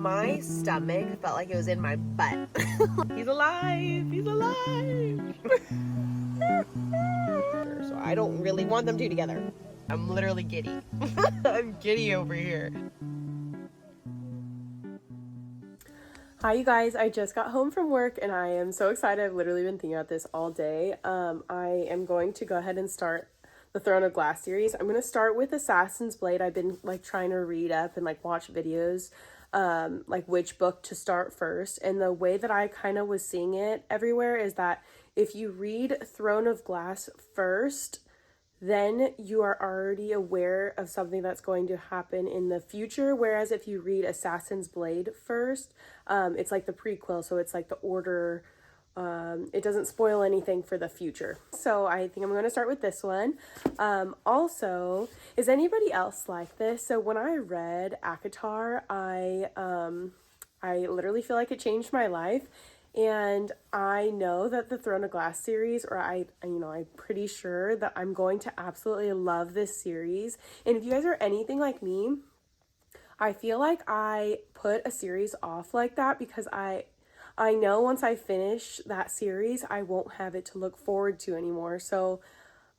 my stomach felt like it was in my butt. He's alive! He's alive! So I don't really want them two together. I'm literally giddy. I'm giddy over here. Hi you guys, I just got home from work and I am so excited. I've literally been thinking about this all day. I am going to go ahead and start the Throne of Glass series. I'm going to start with Assassin's Blade. I've been like trying to read up and like watch videos like which book to start first. And the way that I kind of was seeing it everywhere is that if you read Throne of Glass first, then you are already aware of something that's going to happen in the future. Whereas if you read Assassin's Blade first, it's like the prequel, so it's like the order. It doesn't spoil anything for the future. So I think I'm going to start with this one. Also, is anybody else like this? So when I read ACOTAR, I literally feel like it changed my life. And I know that the Throne of Glass series, or I'm pretty sure that I'm going to absolutely love this series. And if you guys are anything like me, I feel like I put a series off like that because I know once I finish that series, I won't have it to look forward to anymore. So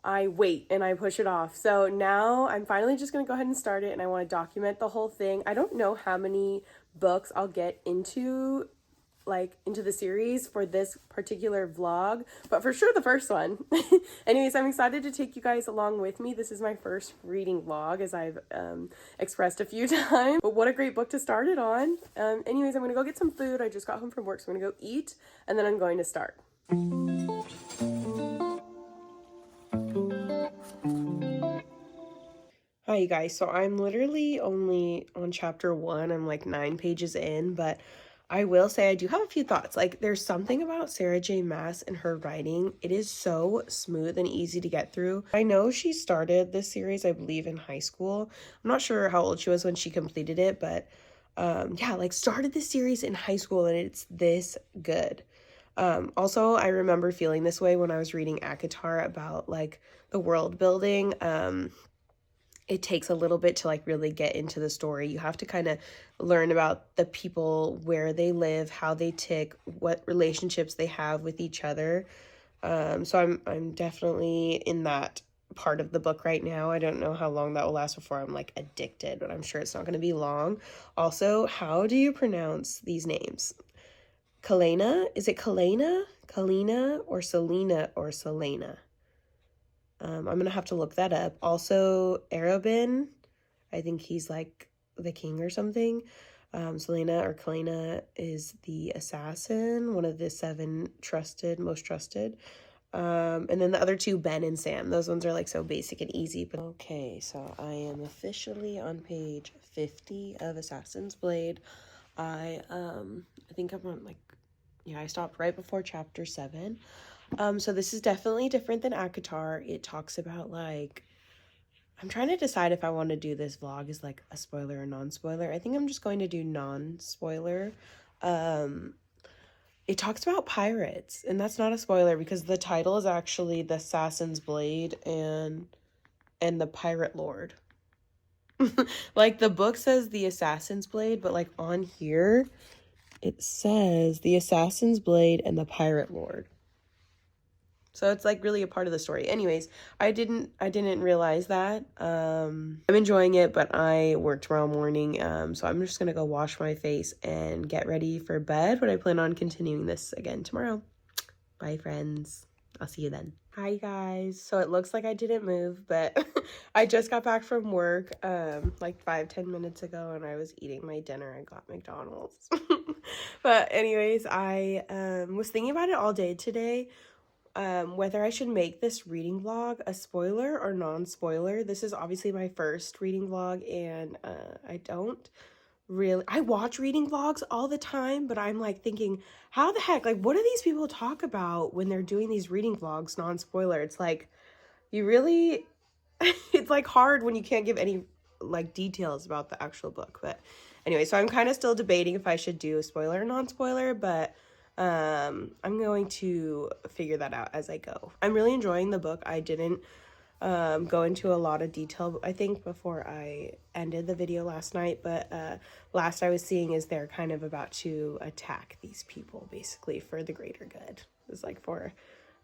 I wait and I push it off. So now I'm finally just going to go ahead and start it, and I want to document the whole thing. I don't know how many books I'll get into the series for this particular vlog, but for sure the first one. Anyways, I'm excited to take you guys along with me. This is my first reading vlog, as I've expressed a few times, but what a great book to start it on. Anyways, I'm gonna go get some food. I just got home from work, so I'm gonna go eat and then I'm going to start. Hi you guys, so I'm literally only on chapter 1. I'm like 9 pages in, but I will say I do have a few thoughts. Like, there's something about Sarah J Maas and her writing. It is so smooth and easy to get through. I know she started this series, I believe, in high school. I'm not sure how old she was when she completed it, but yeah, like started this series in high school and it's this good. Also, I remember feeling this way when I was reading ACOTAR about like the world building. It takes a little bit to like really get into the story. You have to kind of learn about the people, where they live, how they tick, what relationships they have with each other. So I'm definitely in that part of the book right now. I don't know how long that will last before I'm like addicted, but I'm sure it's not going to be long. Also, how do you pronounce these names? Kalena? Is it Kalena? Kalina or Selena or Selena? I'm going to have to look that up. Also, Arobin, I think he's like the king or something. Selena or Kalena is the assassin, one of the 7 most trusted. And then the other 2, Ben and Sam. Those ones are like so basic and easy. But okay, so I am officially on page 50 of Assassin's Blade. I think I'm on I stopped right before chapter 7. So this is definitely different than ACOTAR. It talks about like, I'm trying to decide if I want to do this vlog as like a spoiler or non-spoiler. I think I'm just going to do non-spoiler. It talks about pirates, and that's not a spoiler because the title is actually The Assassin's Blade and the Pirate Lord. Like, the book says The Assassin's Blade, but like on here it says The Assassin's Blade and the Pirate Lord. So it's like really a part of the story. Anyways, I didn't realize that. I'm enjoying it, but I work tomorrow morning. So I'm just gonna go wash my face and get ready for bed, but I plan on continuing this again tomorrow. Bye friends. I'll see you then. Hi guys. So it looks like I didn't move, but I just got back from work like 5-10 minutes ago, and I was eating my dinner. I got McDonald's. But anyways, I was thinking about it all day today. Whether I should make this reading vlog a spoiler or non-spoiler. This is obviously my first reading vlog, and I watch reading vlogs all the time, but I'm like thinking, how the heck, like, what do these people talk about when they're doing these reading vlogs non-spoiler? It's like, you really, it's like hard when you can't give any like details about the actual book. But anyway, so I'm kind of still debating if I should do a spoiler or non-spoiler, but I'm going to figure that out as I go. I'm really enjoying the book. I didn't go into a lot of detail, I think, before I ended the video last night. But last I was seeing is they're kind of about to attack these people, basically, for the greater good. It's like for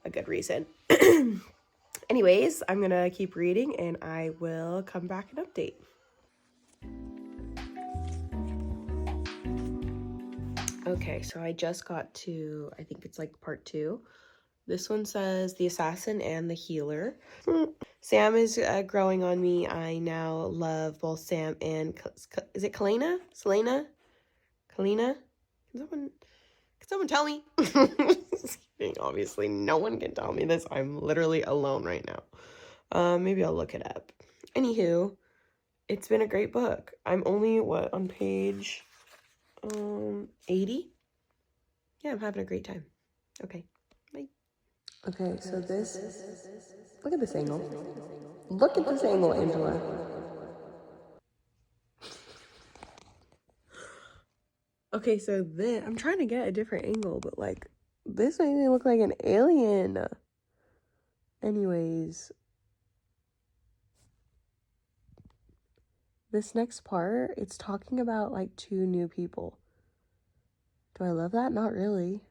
a good reason. Anyways, I'm gonna keep reading and I will come back and update. Okay, so I just got to, I think it's like part 2. This one says The Assassin and the Healer. Sam is growing on me. I now love both Sam and, is it Kalina? Selena? Kalina? Can someone tell me? Obviously, no one can tell me this. I'm literally alone right now. Maybe I'll look it up. Anywho, it's been a great book. I'm only, on page 80? Yeah, I'm having a great time. Okay, bye. Okay, so this, look at this angle. Look at this angle, Angela. Okay, so this, I'm trying to get a different angle, but like, this made me look like an alien. Anyways, this next part, it's talking about like 2 new people. Do I love that? Not really.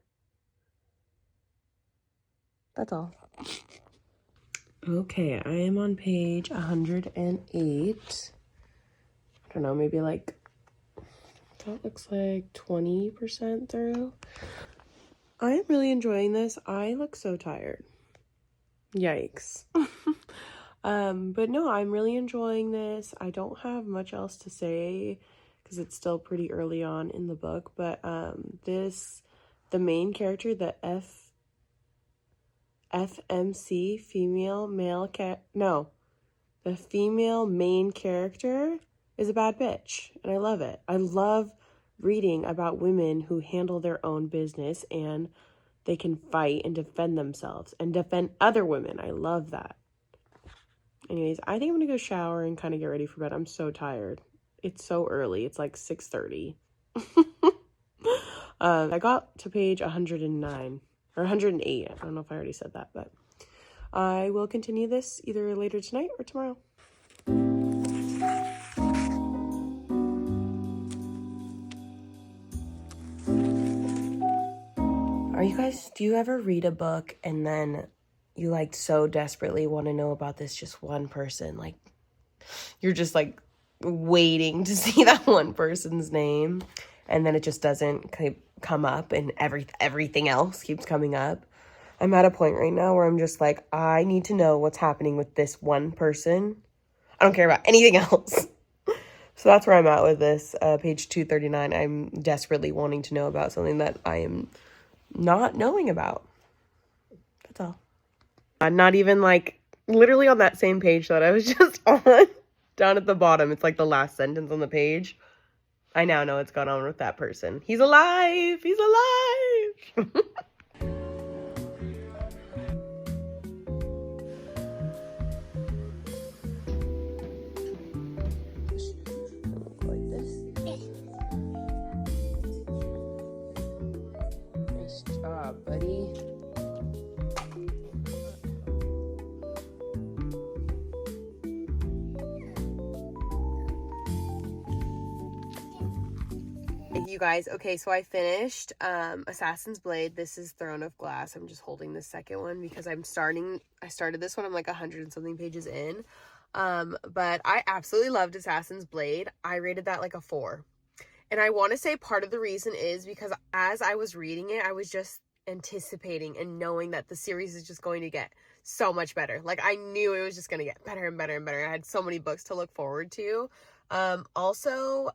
That's all. Okay, I am on page 108. I don't know, maybe like, that looks like 20% through. I am really enjoying this. I look so tired. Yikes. But no, I'm really enjoying this. I don't have much else to say because it's still pretty early on in the book, but the main character, the FMC, the female main character is a bad bitch, and I love it. I love reading about women who handle their own business and they can fight and defend themselves and defend other women. I love that. Anyways, I think I'm gonna go shower and kind of get ready for bed. I'm so tired. It's so early. It's like 6:30. I got to page 109 or 108. I don't know if I already said that, but I will continue this either later tonight or tomorrow. Do you ever read a book and then you like so desperately want to know about this just one person? Like, you're just like waiting to see that one person's name, and then it just doesn't come up, and everything else keeps coming up. I'm at a point right now where I'm just like, I need to know what's happening with this one person. I don't care about anything else. So that's where I'm at with this. Page 239. I'm desperately wanting to know about something that I am not knowing about. That's all. Not even like literally on that same page that I was just on. Down at the bottom, it's like the last sentence on the page. I now know what's going on with that person. He's alive! He's alive! Like this. Nice job, buddy. You guys, okay, so I finished Assassin's Blade. This is Throne of Glass. I'm just holding the second one because I started this one. I'm like 100 and something pages in. But I absolutely loved Assassin's Blade. I rated that like a 4. And I want to say part of the reason is because as I was reading it, I was just anticipating and knowing that the series is just going to get so much better. Like, I knew it was just going to get better and better and better. I had so many books to look forward to. Also,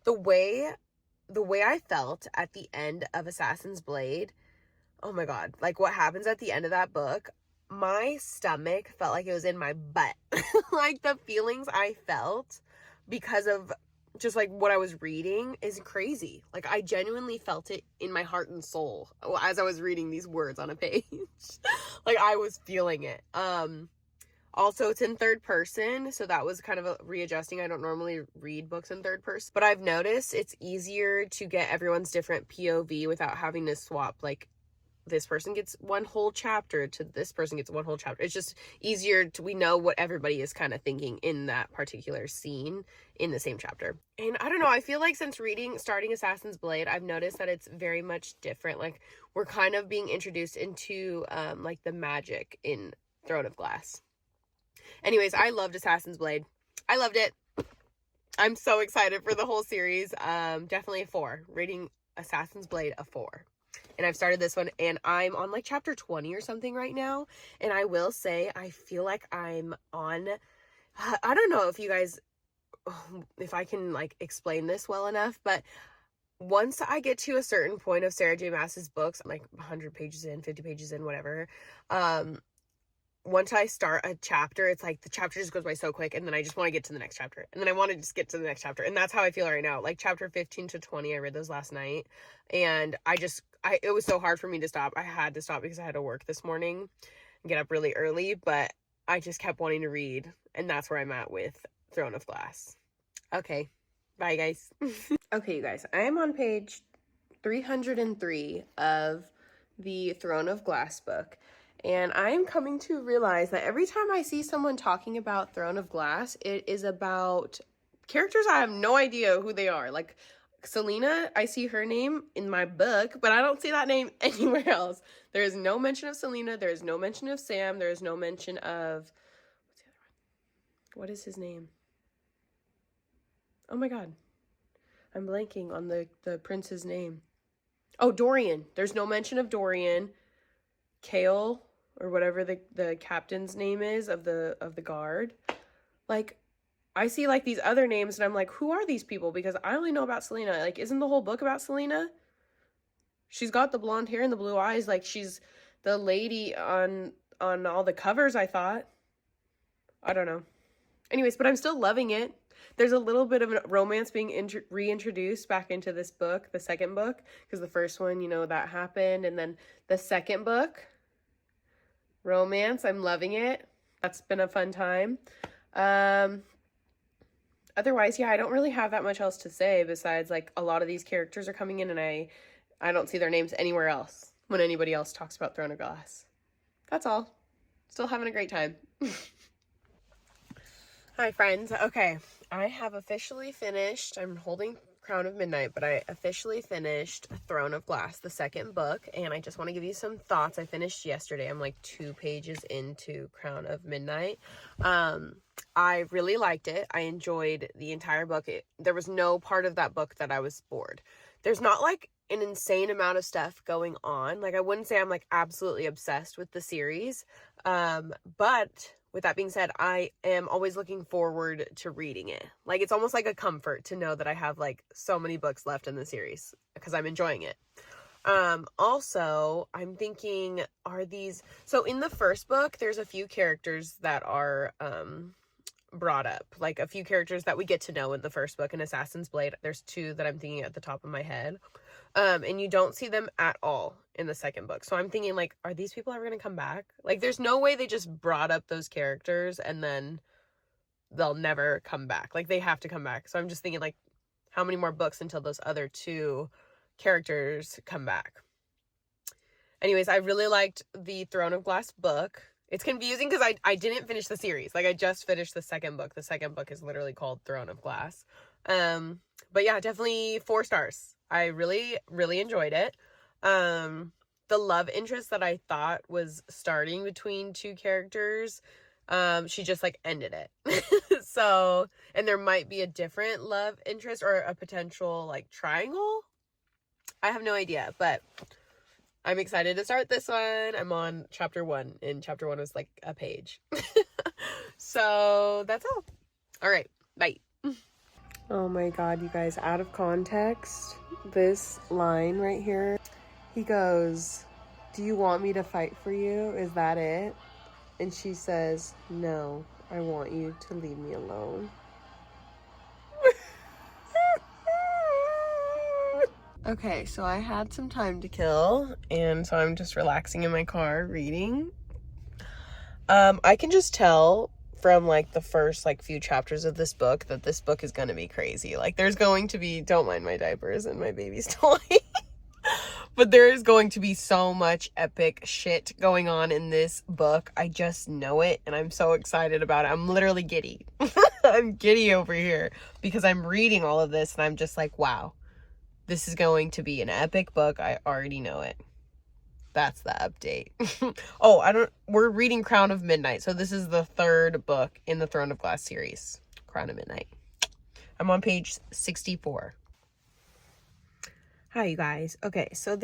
the way I felt at the end of Assassin's Blade, oh my god, like what happens at the end of that book, my stomach felt like it was in my butt. Like the feelings I felt because of just like what I was reading is crazy. Like I genuinely felt it in my heart and soul as I was reading these words on a page. Like I was feeling it. Also, it's in third person, so that was kind of a readjusting. I don't normally read books in third person, but I've noticed it's easier to get everyone's different POV without having to swap like this person gets one whole chapter to this person gets one whole chapter. It's just easier we know what everybody is kind of thinking in that particular scene in the same chapter. And I don't know, I feel like since starting Assassin's Blade, I've noticed that it's very much different. Like, we're kind of being introduced into like the magic in Throne of Glass. Anyways, I loved Assassin's Blade. I loved it. I'm so excited for the whole series. Definitely a 4. Rating Assassin's Blade a 4. And I've started this one, and I'm on like chapter 20 or something right now. And I will say, I feel like I'm on, I don't know if you guys, if I can like explain this well enough, but once I get to a certain point of Sarah J. Maas's books, I'm like 100 pages in, 50 pages in, whatever. Once I start a chapter, it's like the chapter just goes by so quick, and then I just want to get to the next chapter, and then I want to just get to the next chapter, and that's how I feel right now. Like chapter 15 to 20, I read those last night, and it was so hard for me to stop. I had to stop because I had to work this morning and get up really early, but I just kept wanting to read, and that's where I'm at with Throne of Glass. Okay, bye guys. Okay, you guys, I am on page 303 of the Throne of Glass book. And I am coming to realize that every time I see someone talking about Throne of Glass, it is about characters I have no idea who they are. Like Selena, I see her name in my book, but I don't see that name anywhere else. There is no mention of Selena. There is no mention of Sam. There is no mention of, what's the other one? What is his name? Oh my God. I'm blanking on the prince's name. Oh, Dorian. There's no mention of Dorian. Kale, or whatever the captain's name is of the guard. Like, I see like these other names and I'm like, who are these people? Because I only know about Selena. Like, isn't the whole book about Selena? She's got the blonde hair and the blue eyes. Like, she's the lady on all the covers, I thought. I don't know. Anyways, but I'm still loving it. There's a little bit of a romance being reintroduced back into this book, the second book, because the first one, you know, that happened. And then the second book, romance, I'm loving it. That's been a fun time. Otherwise, yeah, I don't really have that much else to say besides like a lot of these characters are coming in and I don't see their names anywhere else when anybody else talks about Throne of Glass. That's all. Still having a great time. Hi, friends. Okay, I have officially finished. I'm holding Crown of Midnight, but I officially finished Throne of Glass, the second book, and I just want to give you some thoughts. I finished yesterday. I'm like 2 pages into Crown of Midnight. I really liked it. I enjoyed the entire book. There was no part of that book that I was bored. There's not like an insane amount of stuff going on. Like, I wouldn't say I'm like absolutely obsessed with the series, but with that being said, I am always looking forward to reading it. Like, it's almost like a comfort to know that I have like so many books left in the series because I'm enjoying it. Also, I'm thinking, so in the first book, there's a few characters that are brought up, like a few characters that we get to know in the first book in Assassin's Blade. There's 2 that I'm thinking at the top of my head. And you don't see them at all in the second book. So I'm thinking, like, are these people ever going to come back? Like, there's no way they just brought up those characters and then they'll never come back. Like, they have to come back. So I'm just thinking, like, how many more books until those other 2 characters come back? Anyways, I really liked the Throne of Glass book. It's confusing because I didn't finish the series. Like, I just finished the second book. The second book is literally called Throne of Glass. But yeah, definitely 4 stars. I really, really enjoyed it. The love interest that I thought was starting between 2 characters, she just like ended it. So, and there might be a different love interest or a potential like triangle. I have no idea, but I'm excited to start this one. I'm on chapter 1, and chapter 1 was like a page. So that's all. All right, bye. Oh my God, you guys, out of context, this line right here, he goes, "Do you want me to fight for you? Is that it?" And she says, "No, I want you to leave me alone." Okay, so I had some time to kill, and so I'm just relaxing in my car reading. I can just tell from like the first like few chapters of this book that this book is gonna be crazy. Like, there's going to be, don't mind my diapers and my baby's toy, But there is going to be so much epic shit going on in this book. I just know it, and I'm so excited about it. I'm literally giddy. I'm giddy over here because I'm reading all of this, and I'm just like, wow, this is going to be an epic book. I already know it. That's the update. Oh, we're reading Crown of Midnight. So this is the third book in the Throne of Glass series, Crown of Midnight. I'm on page 64. Hi, you guys. Okay, so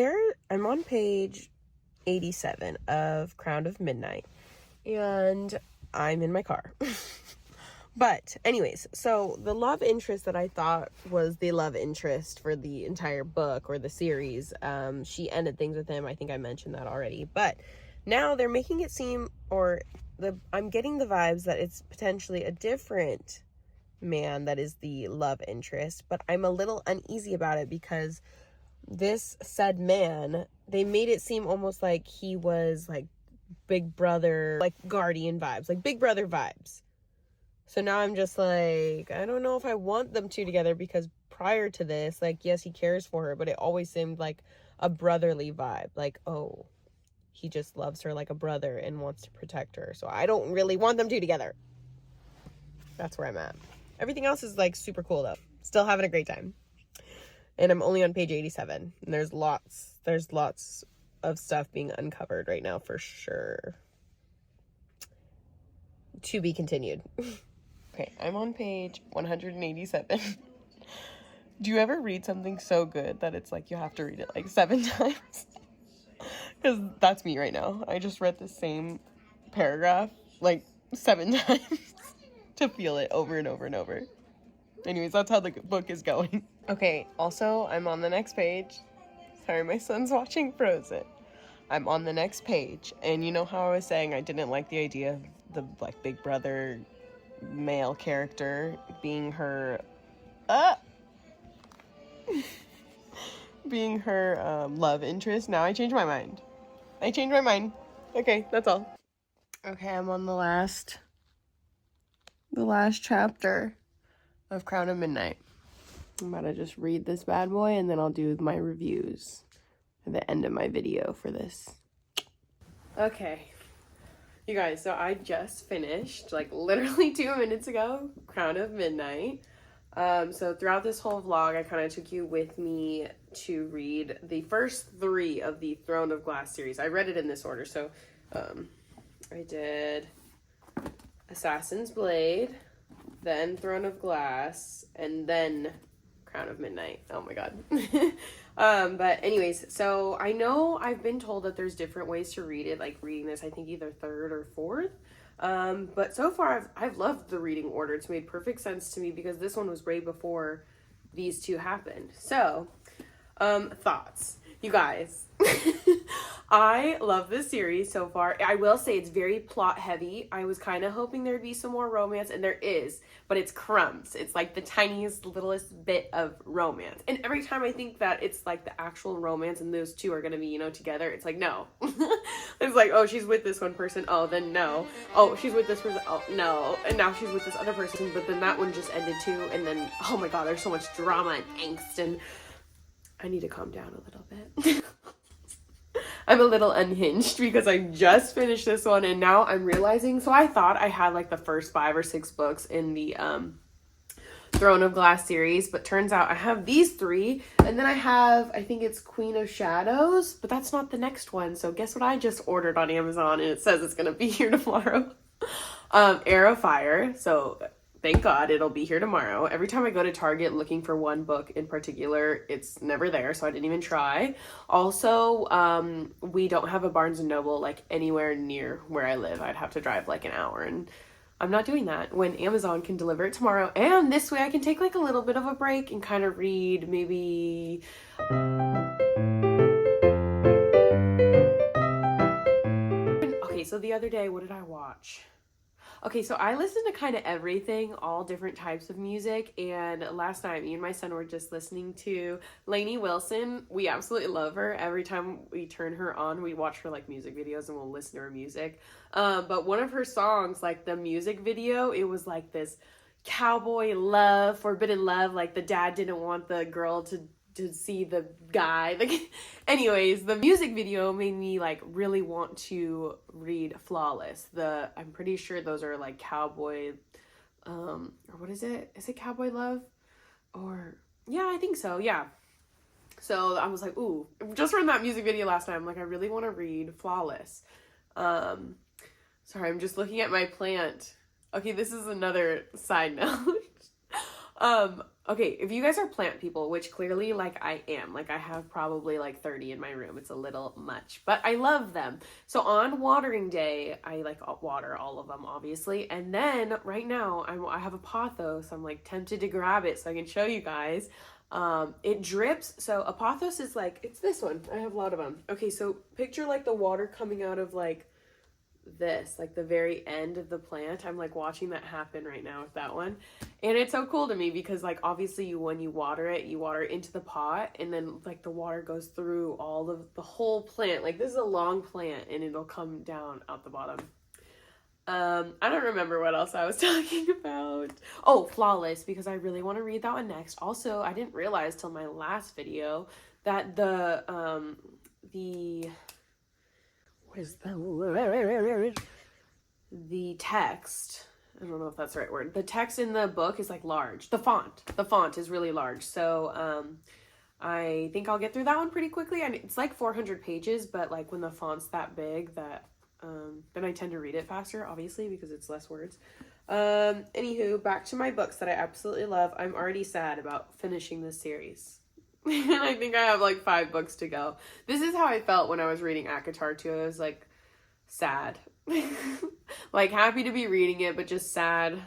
I'm on page 87 of Crown of Midnight, and I'm in my car. But anyways, so the love interest that I thought was the love interest for the entire book or the series, she ended things with him. I think I mentioned that already. But now they're making it seem, I'm getting the vibes that it's potentially a different man that is the love interest. But I'm a little uneasy about it because this said man, they made it seem almost like he was like big brother, like guardian vibes, like big brother vibes. So now I'm just like, I don't know if I want them two together, because prior to this, like, yes, he cares for her, but it always seemed like a brotherly vibe. Like, oh, he just loves her like a brother and wants to protect her. So I don't really want them two together. That's where I'm at. Everything else is like super cool though. Still having a great time. And I'm only on page 87. And there's lots of stuff being uncovered right now for sure. To be continued. Okay, I'm on page 187. Do you ever read something so good that it's like you have to read it like 7 times? Because that's me right now. I just read the same paragraph like 7 times to feel it over and over and over. Anyways, that's how the book is going. Okay, also, I'm on the next page. Sorry, my son's watching Frozen. I'm on the next page, and you know how I was saying I didn't like the idea of the like big brother male character being her love interest. Now I changed my mind. Okay, that's all. Okay, I'm on the last chapter of Crown of Midnight. I'm about to just read this bad boy, and then I'll do my reviews at the end of my video for this. Okay, you guys, so I just finished, like literally 2 minutes ago, Crown of Midnight. So throughout this whole vlog, I kind of took you with me to read the first 3 of the Throne of Glass series. I read it in this order. So I did Assassin's Blade, then Throne of Glass, and then Crown of Midnight. Oh my god. But anyways, so I know I've been told that there's different ways to read it, like reading this, I think either 3rd or 4th. But so far I've loved the reading order. It's made perfect sense to me because this one was way before these 2 happened. So, thoughts. You guys, I love this series so far. I will say it's very plot heavy. I was kind of hoping there'd be some more romance, and there is, but it's crumbs. It's like the tiniest, littlest bit of romance. And every time I think that it's like the actual romance and those 2 are going to be, together, it's like, no. It's like, oh, she's with this one person. Oh, then no. Oh, she's with this person. Oh, no. And now she's with this other person, but then that one just ended too. And then, oh my god, there's so much drama and angst, and I need to calm down a little bit. I'm a little unhinged because I just finished this one, and now I'm realizing, so I thought I had like the first 5 or 6 books in the Throne of Glass series, but turns out I have these 3, and then I have, I think it's Queen of Shadows, but that's not the next one. So guess what I just ordered on Amazon, and it says it's gonna be here tomorrow. Heir of Fire. So thank God it'll be here tomorrow. Every time I go to Target looking for one book in particular, it's never there, so I didn't even try. Also, we don't have a Barnes & Noble like anywhere near where I live. I'd have to drive like an hour, and I'm not doing that when Amazon can deliver it tomorrow. And this way I can take like a little bit of a break and kind of read maybe... Okay, so the other day, what did I watch? Okay, so I listen to kind of everything, all different types of music, and last night me and my son were just listening to Lainey Wilson. We absolutely love her. Every time we turn her on, we watch her like music videos and we'll listen to her music. But one of her songs, like the music video, it was like this cowboy love, forbidden love, like the dad didn't want the girl to to see the guy. Like, anyways, the music video made me like really want to read Flawless. I'm pretty sure those are like cowboy, or what is it? Is it Cowboy Love? Or yeah, I think so. Yeah. So I was like, ooh, just from that music video last night, I'm like, I really want to read Flawless. Sorry, I'm just looking at my plant. Okay, this is another side note. Okay, if you guys are plant people, which clearly, like, I am, like, I have probably, like, 30 in my room. It's a little much, but I love them. So on watering day, I, like, water all of them, obviously, and then, right now, I have a pothos. I'm, like, tempted to grab it so I can show you guys. It drips, so a pothos is, like, it's this one. I have a lot of them. Okay, so picture, like, the water coming out of, like, this, like the very end of the plant. I'm like watching that happen right now with that one, and it's so cool to me because like obviously when you water it into the pot, and then like the water goes through all of the whole plant. Like this is a long plant and it'll come down out the bottom. I don't remember what else I was talking about. Oh, Flawless, because I really want to read that one next. Also, I didn't realize till my last video that the text, I don't know if that's the right word, the text in the book is like large. The font is really large. So I think I'll get through that one pretty quickly. And it's like 400 pages, but like when the font's that big, that then I tend to read it faster, obviously, because it's less words. Anywho, back to my books that I absolutely love. I'm already sad about finishing this series. And I think I have like 5 books to go. This is how I felt when I was reading ACOTAR too. I was like sad. Like happy to be reading it, but just sad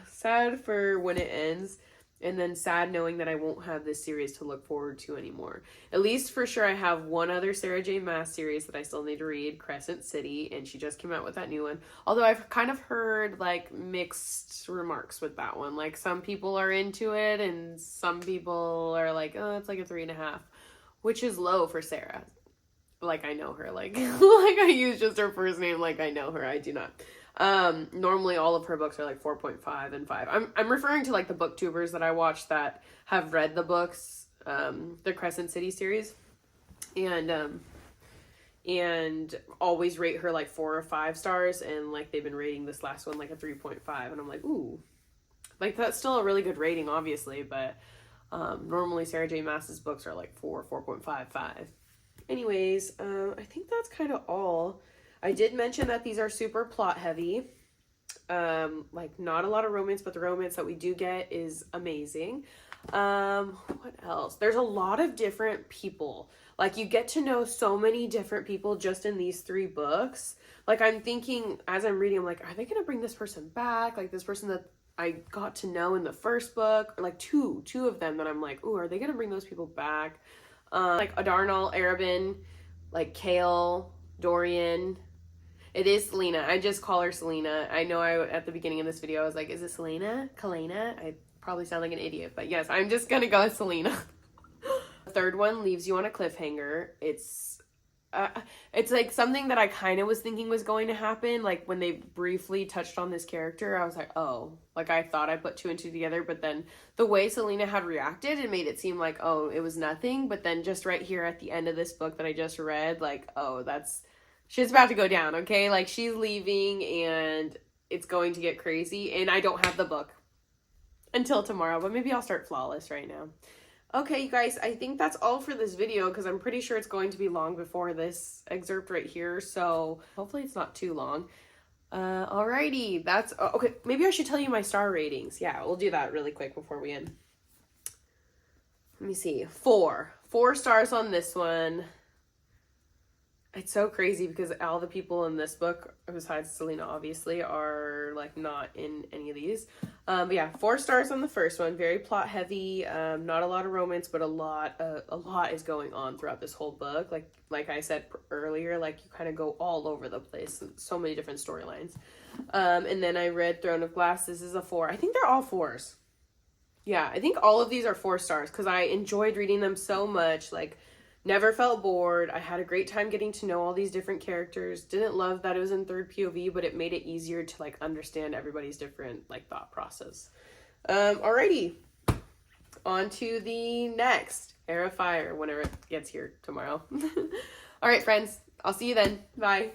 for when it ends, and then sad knowing that I won't have this series to look forward to anymore. At least for sure I have one other Sarah J Maas series that I still need to read, Crescent City, and she just came out with that new one. Although I've kind of heard like mixed remarks with that one. Like some people are into it and some people are like, oh, it's like a 3.5, which is low for Sarah. Like I know her, like like I use just her first name, like I know her. I do not. Normally all of her books are like 4.5 and 5. I'm referring to like the booktubers that I watch that have read the books, the Crescent City series, and always rate her like 4 or 5 stars, and like they've been rating this last one like a 3.5, and I'm like, ooh, like that's still a really good rating, obviously, but normally Sarah J Maas's books are like 4.5, 5. Anyways, I think that's kind of all. I did mention that these are super plot heavy. Like not a lot of romance, but the romance that we do get is amazing. What else? There's a lot of different people. Like you get to know so many different people just in these 3 books. Like I'm thinking as I'm reading, I'm like, are they going to bring this person back? Like this person that I got to know in the first book, or like two of them that I'm like, ooh, are they going to bring those people back? Like Adarnal, Arobynn, like Kale, Dorian. It is Selena. I just call her Selena. I know at the beginning of this video, I was like, is it Selena? Kalena? I probably sound like an idiot, but yes, I'm just gonna go with Selena. The third one leaves you on a cliffhanger. It's like something that I kind of was thinking was going to happen. Like when they briefly touched on this character, I was like, oh, like I thought I put 2 and 2 together, but then the way Selena had reacted, it made it seem like, oh, it was nothing. But then just right here at the end of this book that I just read, like, oh, she's about to go down, okay? Like she's leaving and it's going to get crazy, and I don't have the book until tomorrow, but maybe I'll start Flawless right now. Okay, you guys, I think that's all for this video because I'm pretty sure it's going to be long before this excerpt right here, so hopefully it's not too long. Alrighty, that's... okay, maybe I should tell you my star ratings. Yeah, we'll do that really quick before we end. Let me see. 4 stars on this one. It's so crazy because all the people in this book, besides Selena, obviously, are like not in any of these. But yeah, 4 stars on the first one. Very plot heavy. Not a lot of romance, but a lot is going on throughout this whole book. Like I said earlier, like you kind of go all over the place. So many different storylines. And then I read Throne of Glass. This is a 4. I think they're all 4s. Yeah, I think all of these are 4 stars because I enjoyed reading them so much. Like, never felt bored. I had a great time getting to know all these different characters. Didn't love that it was in 3rd POV, but it made it easier to like understand everybody's different like thought process. Alrighty. On to the next. Hair of Fire whenever it gets here tomorrow. All right, friends. I'll see you then. Bye.